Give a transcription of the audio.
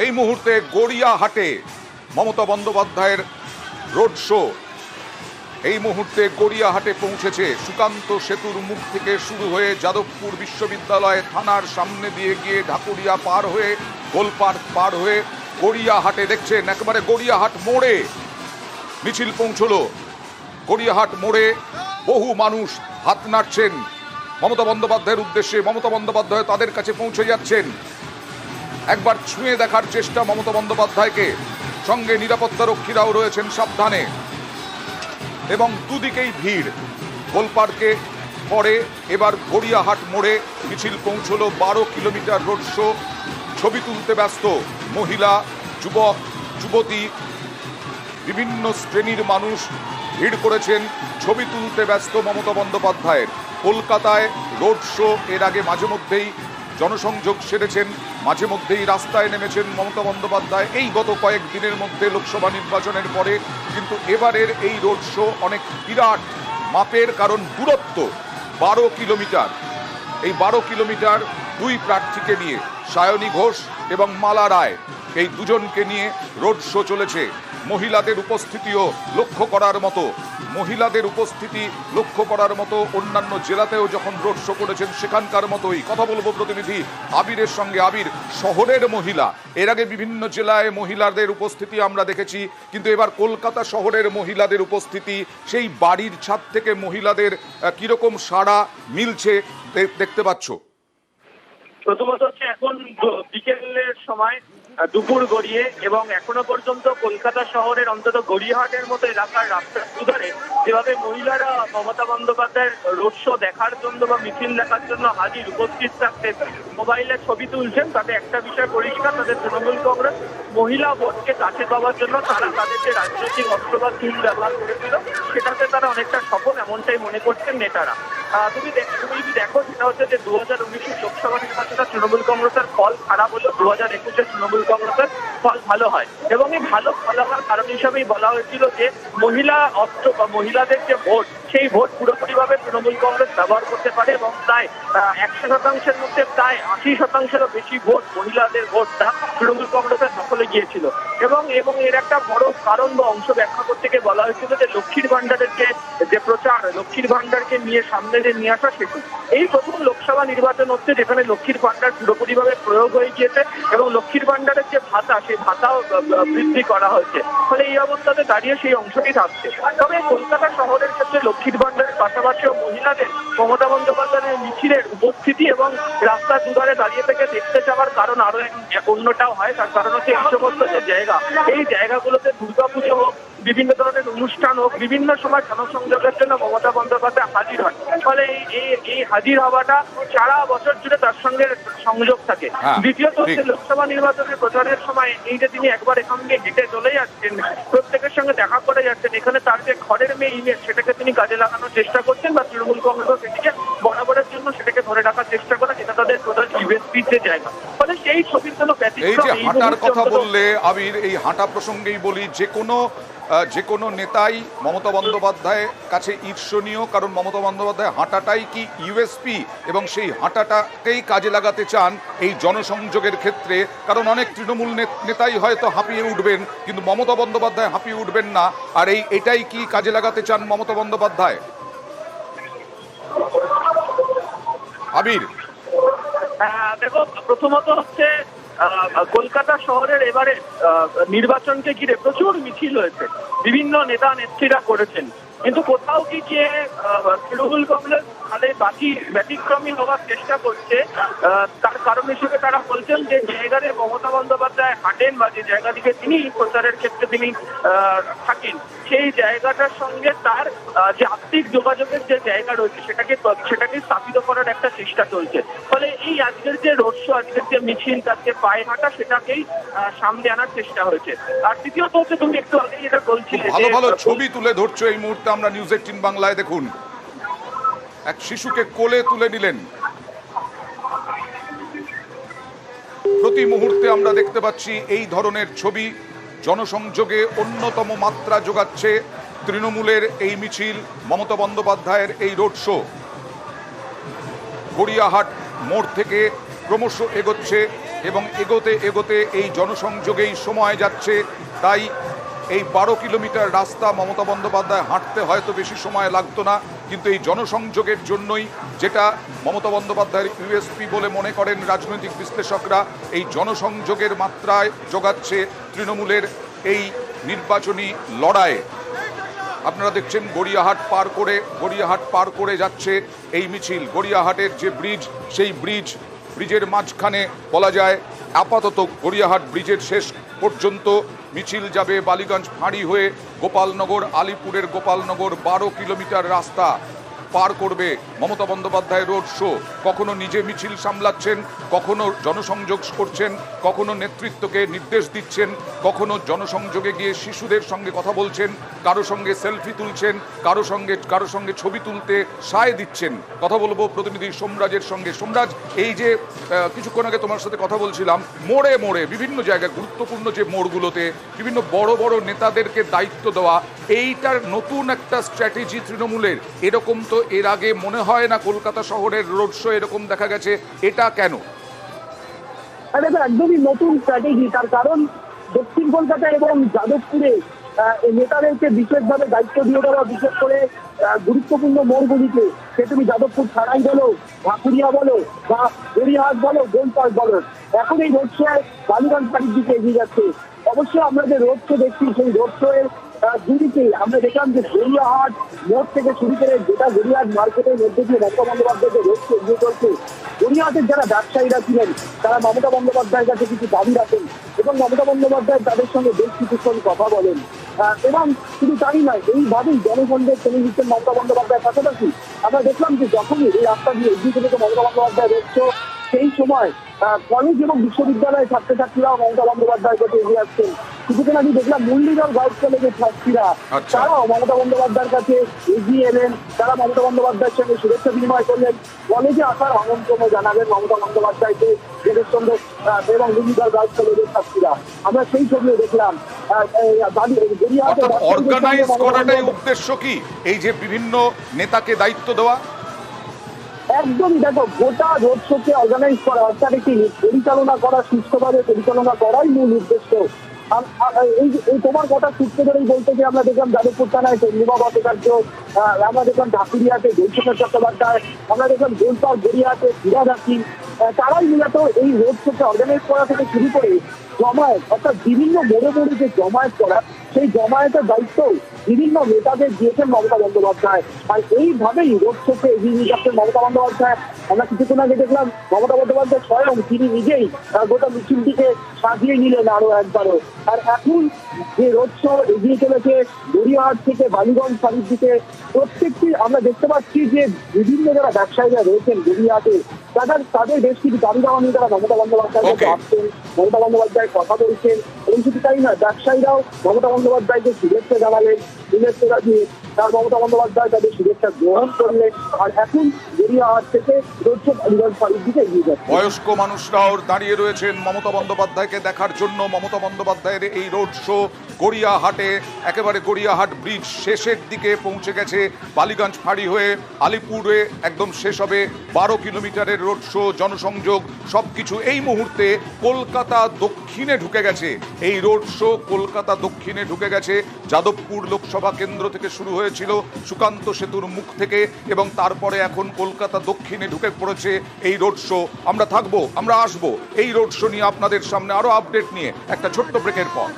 এই মুহূর্তে গড়িয়াহাটে মমতা বন্দ্যোপাধ্যায়ের রোড শো। এই মুহূর্তে গড়িয়াহাটে পৌঁছেছে। সুকান্ত সেতুর মুখ থেকে শুরু হয়ে যাদবপুর বিশ্ববিদ্যালয় থানার সামনে দিয়ে গিয়ে ঢাকুরিয়া পার হয়ে গোলপার্ক পার হয়ে গড়িয়াহাটে দেখছেন একেবারে গড়িয়াহাট মোড়ে মিছিল পৌঁছলো। গড়িয়াহাট মোড়ে বহু মানুষ হাত নাড়ছেন মমতা বন্দ্যোপাধ্যায়ের উদ্দেশ্যে। মমতা বন্দ্যোপাধ্যায় তাদের কাছে পৌঁছে যাচ্ছেন। একবার ছুঁয়ে দেখার চেষ্টা মমতা বন্দ্যোপাধ্যায়কে, সঙ্গে নিরাপত্তা রক্ষীরাও রয়েছেন সাবধানে এবং দুদিকেই ভিড়। গোলপার্কে পরে এবার গড়িয়াহাট মোড়ে মিছিল পৌঁছলো। 12 কিলোমিটার রোড শো। ছবি তুলতে ব্যস্ত মহিলা, যুবক, যুবতী, বিভিন্ন শ্রেণীর মানুষ ভিড় করেছেন। ছবি তুলতে ব্যস্ত মমতা বন্দ্যোপাধ্যায়ের। কলকাতায় রোড শো এর আগে মাঝে মধ্যেই জনসংযোগ সেরেছেন, মাঝে মধ্যেই রাস্তায় নেমেছেন মমতা বন্দ্যোপাধ্যায় এই গত কয়েক দিনের মধ্যে লোকসভা নির্বাচনের পরে। কিন্তু এবারের এই রোড শো অনেক বিরাট মাপের, কারণ দূরত্ব 12 কিলোমিটার। এই 12 কিলোমিটার দুই প্রার্থীকে নিয়ে, সায়নী ঘোষ এবং মালা রায়, এই দুজনকে নিয়ে রোড শো চলেছে। মহিলাদের উপস্থিতিও লক্ষ্য করার মতো, মহিলাদের উপস্থিতি লক্ষ্য করার মতো। অন্যান্য জেলাতেও যখন রোড শো করেছেন সেখানকার মতোই। কথা বলবো প্রতিনিধি আবিরের সঙ্গে। আবির, শহরের মহিলা, এর আগে বিভিন্ন জেলায় মহিলাদের উপস্থিতি আমরা দেখেছি, কিন্তু এবার কলকাতা শহরের মহিলাদের উপস্থিতি, সেই বাড়ির ছাদ থেকে মহিলাদের কিরকম সাড়া মিলছে দেখতে পাচ্ছ? প্রথমত হচ্ছে এখন বিকেলের সময়, দুপুর গড়িয়ে, এবং এখনো পর্যন্ত কলকাতা শহরের অন্তত গড়িয়াহাটের মতো এলাকার রাস্তার দুধারে যেভাবে মহিলারা মমতা বন্দ্যোপাধ্যায়ের রোড শো দেখার জন্য বা মিছিল দেখার জন্য হাজির, উপস্থিত থাকতেন, মোবাইলে ছবি তুলছেন, তাতে একটা বিষয় পরিষ্কার, তাদের তৃণমূল কংগ্রেস মহিলা ভোটকে কাছে পাওয়ার জন্য তারা তাদের যে রাজনৈতিক অস্ত্র বা টুল ব্যবহার করেছিল সেটাতে তারা অনেকটা সফল, এমনটাই মনে করছেন নেতারা। তুমি যদি দেখো, সেটা হচ্ছে যে 2019 লোকসভা নির্বাচনে তৃণমূল কংগ্রেসের ফল খারাপ হলো, 2021 তৃণমূল কংগ্রেসের ফল ভালো হয়, এবং এই ভালো ফল হওয়ার কারণ হিসাবেই বলা হয়েছিল যে মহিলা অস্ত্র বা মহিলাদের যে ভোট, সেই ভোট পুরোপুরিভাবে তৃণমূল কংগ্রেস ব্যবহার করতে পারে, এবং প্রায় 100%-এর মধ্যে প্রায় 80%-এরও বেশি ভোট, মহিলাদের ভোটটা তৃণমূল কংগ্রেসের দখলে গিয়েছিল। এবং এর একটা বড় কারণ বা অংশ ব্যাখ্যা করতে গিয়ে বলা হয়েছিল যে লক্ষ্মীর ভান্ডারের যে প্রচার, লক্ষ্মীর ভান্ডারকে নিয়ে সামনে যে নিয়ে আসা, সেটি এই প্রথম লোকসভা নির্বাচন হচ্ছে যেখানে লক্ষ্মীর ভান্ডার পুরোপুরিভাবে প্রয়োগ হয়ে গিয়েছে, এবং লক্ষ্মীর ভান্ডারের যে ভাতা, সেই ভাতাও বৃদ্ধি করা হয়েছে। ফলে এই অবস্থাতে দাঁড়িয়ে সেই অংশটি থাকছে। তবে কলকাতা শহরের ক্ষেত্রে লক্ষ্মীর ভান্ডারের পাশাপাশিও মহিলাদের মমতা বন্দ্যোপাধ্যায়ের মিছিলের উপস্থিতি এবং রাস্তার দুধারে দাঁড়িয়ে থেকে দেখতে যাওয়ার কারণ আরো অন্যটাও হয়। তার কারণ হচ্ছে এই সমস্ত যে জায়গা, এই জায়গাগুলোতে দুর্গাপুজো হোক, বিভিন্ন ধরনের অনুষ্ঠান হোক, বিভিন্ন সময় জনসংযোগের জন্য মমতা বন্দ্যোপাধ্যায় হাজির হয়। ফলে এই হাজির হওয়াটা সারা বছর জুড়ে তার সঙ্গে সংযোগ থাকে। দ্বিতীয়ত হচ্ছে লোকসভা নির্বাচনের প্রচারের সময় এই যে তিনি একবার এখান দিয়ে হেঁটে চলে যাচ্ছেন, প্রত্যেকের সঙ্গে দেখা করে যাচ্ছেন, এখানে তার যে ঘরের মেয়ে ইমেজ, সেটাকে তিনি কাজে লাগানোর চেষ্টা করছেন, বা তৃণমূল কংগ্রেস সেটিকে বরাবরের জন্য সেটাকে ধরে রাখার চেষ্টা করে, যেটা তাদের প্রধান ইউএসপির যে জায়গা। ফলে সেই ছবির জন্য এই যে হাঁটার কথা বললে আবির, এই হাঁটা প্রসঙ্গেই বলি, যে কোনো নেতাই মমতা বন্দ্যোপাধ্যায়ের কাছে ঈর্ষণীয়, কারণ মমতা বন্দ্যোপাধ্যায় হাঁটাটাই কি ইউএসপি, এবং সেই হাঁটাটাকেই কাজে লাগাতে চান এই জনসংযোগের ক্ষেত্রে। কারণ অনেক তৃণমূল নেতাই হয়তো হাঁপিয়ে উঠবেন, কিন্তু মমতা বন্দ্যোপাধ্যায় হাঁপিয়ে উঠবেন না। আর এটাই কি কাজে লাগাতে চান মমতা বন্দ্যোপাধ্যায়? আবির, দেখো, প্রথমত হচ্ছে কলকাতা শহরের এবারে নির্বাচনকে ঘিরে প্রচুর মিছিল হয়েছে, বিভিন্ন নেতা নেত্রীরা করেছেন, কিন্তু কোথাও কি যে তৃণমূল কংগ্রেস তাদের ব্যতিক্রমী হওয়ার চেষ্টা করছে, তার কারণ হিসেবে তারা বলছেন যে জায়গাতে মমতা বন্দ্যোপাধ্যায় হাঁটেন বা যে জায়গা থেকে তিনি প্রচারের ক্ষেত্রে তিনি থাকেন, সেই জায়গাটার সঙ্গে তার যে আর্থিক যোগাযোগের যে জায়গা রয়েছে সেটাকে স্থাপিত করার একটা চেষ্টা চলছে। ফলে এই আজকের যে রোড শো, আজকের যে মিছিল, তার যে পায়ে হাঁটা, সেটাকেই সামনে আনার চেষ্টা হয়েছে। আর তৃতীয়ত হচ্ছে, তুমি একটু আগে যেটা বলছিলে, ভালো ভালো ছবি তুলে ধরছো এই মুহূর্তে আমরা নিউজ 18 বাংলায়। দেখুন, এক শিশুকে কোলে তুলে নিলেন। প্রতি মুহূর্তে আমরা দেখতে পাচ্ছি এই ধরনের ছবি। জনসংযোগে অন্যতম মাত্রা যোগাচ্ছে তৃণমূলের এই মিছিল, মমতা বন্দ্যোপাধ্যায়ের এই রোড শো। গড়িয়াহাট মোড় থেকে ক্রমশ এগোচ্ছে এবং এগোতে এগোতে এই জনসংযোগেই সময় যাচ্ছে। তাই এই 12 কিলোমিটার রাস্তা মমতা বন্দ্যোপাধ্যায় হাঁটতে হয়তো বেশি সময় লাগতো না, কিন্তু এই জনসংযোগের জন্যই, যেটা মমতা বন্দ্যোপাধ্যায়ের ইউএসপি বলে মনে করেন রাজনৈতিক বিশ্লেষকরা, এই জনসংযোগের মাত্রায় যোগাচ্ছে তৃণমূলের এই নির্বাচনী লড়াইয়ে। আপনারা দেখছেন গড়িয়াহাট পার করে যাচ্ছে এই মিছিল। গড়িয়াহাটের যে ব্রিজ, সেই ব্রিজের মাঝখানে বলা যায় আপাতত গড়িয়াহাট ব্রিজের শেষ পর্যন্ত মিছিল যাবে বালিগঞ্জ ফাঁড়ি হয়ে গোপালনগর, আলিপুরের গোপালনগর। 12 কিলোমিটার রাস্তা পার করবে মমতা বন্দ্যোপাধ্যায় রোড শো। কখনো নিজে মিছিল সামলাচ্ছেন, কখনো জনসংযোগ করছেন, কখনো নেতৃত্বকে নির্দেশ দিচ্ছেন, কখনো জনসংযোগে গিয়ে শিশুদের সঙ্গে কথা বলছেন, কারো সঙ্গে সেলফি তুলছেন, কারো সঙ্গে ছবি তুলতে সায় দিচ্ছেন। কথা বলবো প্রতিনিধি সোমরাজের সঙ্গে। সোমরাজ, এই যে কিছুক্ষণ আগে তোমার সাথে কথা বলছিলাম, মোড়ে মোড়ে বিভিন্ন জায়গায় গুরুত্বপূর্ণ যে মোড়গুলোতে বিভিন্ন বড় বড় নেতাদেরকে দায়িত্ব দেওয়া, এইটার নতুন একটা স্ট্র্যাটেজি তৃণমূলের। এরকম তো এর আগে মনে হয় না কলকাতা শহরের রোড শো এরকম দেখা গেছে, এটা কেন? একদমই নতুন স্ট্র্যাটেজি। তার কারণ দক্ষিণ কলকাতা এবং যাদবপুরে নেতাদেরকে বিশেষভাবে দায়িত্ব দিয়ে দেওয়া, বিশেষ করে গুরুত্বপূর্ণ মোড়গুলিতে। সে তুমি যাদবপুর থানাই বলো, ঢাকুরিয়া বলো, বা গড়িয়াহাট বলো, গোলপাড় বলো, এখন এই রোড শো বালিগঞ্জ বাড়ির দিকে এগিয়ে যাচ্ছে। অবশ্যই আমরা যে রোড শো দেখছি, সেই রোড শো এর দুদিকে আমরা দেখলাম যে গড়িয়াহাট মোড় থেকে শুরু করে যেটা গড়িয়াহাট মার্কেটের মধ্যে দিয়ে মমতা বন্দ্যোপাধ্যায় যে রোড শো এগিয়ে চলছে, গড়িয়াহাটের যারা ব্যবসায়ীরা ছিলেন তারা মমতা বন্দ্যোপাধ্যায়ের কাছে কিছু দাবি রাখেন এবং মমতা বন্দ্যোপাধ্যায় তাদের সঙ্গে বেশ কিছুক্ষণ কথা বলেন। এবং শুধু তাই নয়, এইভাবেই জনসংযোগ চলে দিচ্ছেন মমতা বন্দ্যোপাধ্যায়ের পাশাপাশি আমরা দেখলাম যে যখনই এই রাস্তা দিয়ে এগিয়ে চলেছে মমতা বন্দ্যোপাধ্যায় রোড শো, সেই সময় কলেজ এবং বিশ্ববিদ্যালয়ের ছাত্রছাত্রীরাও মমতা বন্দ্যোপাধ্যায়ের কাছে এগিয়ে আসছেন। কিছুদিন আগে দেখলাম মুরলীধর গার্লস কলেজের ছাত্রীরা তারাও মমতা বন্দ্যোপাধ্যায়ের কাছে এগিয়ে এলেন। তারা মমতা বন্দ্যোপাধ্যায়ের সঙ্গে শুভেচ্ছা বিনিময় করলেন, কলেজে আসার আমন্ত্রণ জানাবেন মমতা বন্দ্যোপাধ্যায়কে জগৎচন্দ্র এবং মুরলীধর গার্লস কলেজের ছাত্রীরা। আমরা সেই ছবিও দেখলাম। অর্গানাইজ করাটাই উদ্দেশ্য কি, এই যে বিভিন্ন নেতাকে দায়িত্ব দেওয়া? একদমই, দেখো, গোটা রোড শোকে অর্গানাইজ করা, অর্থাৎ একটি পরিচালনা করা, সুস্থভাবে পরিচালনা করাই মূল উদ্দেশ্য। এই তোমার কথা সূত্র ধরেই বলতে যে আমরা দেখলাম যাদবপুর থানায় চন্দ্রবা ভট্টাচার্য, আমরা দেখলাম ঢাকুরিয়াতে গৌতমের চট্টোপাধ্যায়, আমরা দেখলাম গোলপাড় গড়িয়াহাটে ফিরাদ হাকিম, তারাই মূলত এই রোড শোকে অর্গানাইজ করা থেকে শুরু করে জমায়েত, অর্থাৎ বিভিন্ন মোড়ে মোড়ে যে জমায়েত করা, সেই জমায়েতের দায়িত্ব বিভিন্ন নেতাদের দিয়েছেন মমতা বন্দ্যোপাধ্যায়। আর এইভাবেই রোড শোকে এগিয়ে নিয়ে যাচ্ছেন মমতা বন্দ্যোপাধ্যায়। আমরা কিছুক্ষণ আগে দেখলাম মমতা বন্দ্যোপাধ্যায় স্বয়ং তিনি নিজেই গোটা মিছিলটিকে সাজিয়ে নিলেন আরো একবারও। আর এখন যে রোড শো এগিয়ে চলেছে গড়িয়াহাট থেকে বালিগঞ্জ ফাঁড়ির দিকে, প্রত্যেকটি আমরা দেখতে পাচ্ছি যে বিভিন্ন যারা ব্যবসায়ীরা রয়েছেন গড়িয়াহাটে, তাদের বেশ কিছু দাবি দাওয়া নিয়ে তারা মমতা বন্দ্যোপাধ্যায়ের কাছে আসছেন, মমতা বন্দ্যোপাধ্যায় কথা বলছেন। এবং শুধু তাই না, ব্যবসায়ীরাও মমতা বন্দ্যোপাধ্যায়কে শুভেচ্ছা জানালেন, শুভেচ্ছা দিয়ে তার মমতা বন্দ্যোপাধ্যায় তাদের শুভেচ্ছা গ্রহণ করলেন। আর এখন গড়িয়াহাট থেকে রোড শো বালিগঞ্জ ফাঁড়ির দিকে এগিয়ে যাচ্ছে। বয়স্ক মানুষরাও দাঁড়িয়ে রয়েছেন মমতা বন্দ্যোপাধ্যায়কে দেখার জন্য। মমতা বন্দ্যোপাধ্যায়ের এই রোড শো গড়িয়াহাটে, একেবারে গড়িয়াহাট ব্রিজ শেষের দিকে পৌঁছে গেছে, বালিগঞ্জ ফাঁড়ি হয়ে আলিপুরে একদম শেষ হবে। 12 কিলোমিটারের রোড শো, জনসংযোগ সবকিছু এই মুহূর্তে কলকাতা দক্ষিণে ঢুকে গেছে। এই রোড শো কলকাতা দক্ষিণে ঢুকে গেছে। যাদবপুর লোকসভা কেন্দ্র থেকে শুরু হয়েছিল, সুকান্ত সেতুর মুখ থেকে, এবং তারপরে এখন কলকাতা দক্ষিণে ঢুকে পড়েছে এই রোড শো। আমরা আসবো এই রোড শো নিয়ে আপনাদের সামনে আরো আপডেট নিয়ে একটা ছোট্ট ব্রেকের পর।